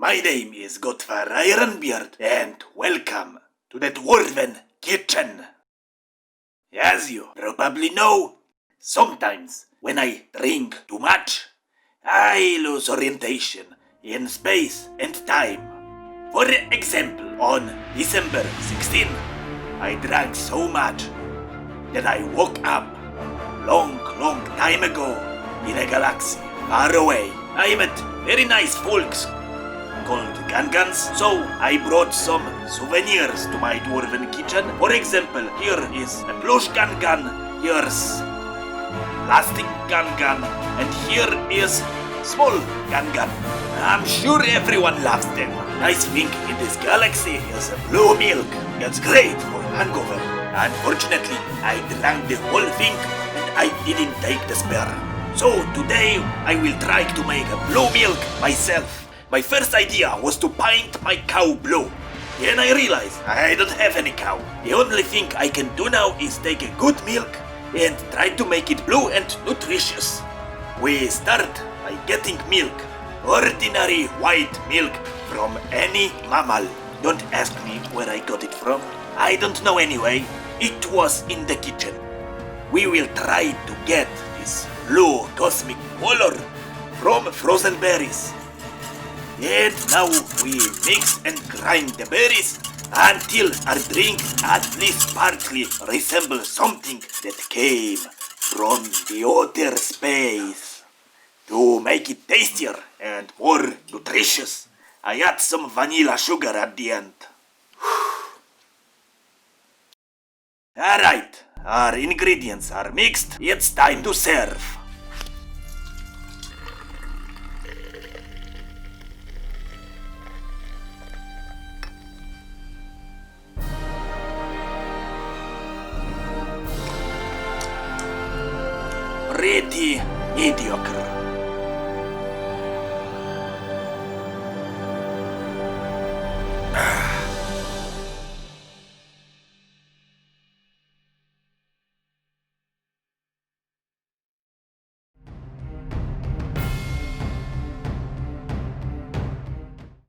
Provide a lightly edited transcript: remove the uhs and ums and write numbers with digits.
My name is Godfar Ironbeard, and welcome to the Dwarven kitchen. As you probably know, sometimes when I drink too much, I lose orientation in space and time. For example, on December 16, I drank so much that I woke up long time ago in a galaxy far away. I met very nice folks called Gangans, so I brought some souvenirs to my Dwarven kitchen. For example, here is a plush Gangan, here's plastic Gangan, and here is small Gangan. I'm sure everyone loves them. Nice thing in this galaxy is blue milk. It's great for hangover. Unfortunately, I drank the whole thing and I didn't take the spare. So today I will try to make blue milk myself. My first idea was to paint my cow blue. Then I realized I don't have any cow. The only thing I can do now is take a good milk and try to make it blue and nutritious. We start by getting milk. Ordinary white milk from any mammal. Don't ask me where I got it from. I don't know anyway. It was in the kitchen. We will try to get this blue cosmic color from frozen berries. And now we mix and grind the berries until our drink at least partly resembles something that came from the outer space. To make it tastier and more nutritious, I add some vanilla sugar at the end. Alright, our ingredients are mixed. It's time to serve. Pretty mediocre.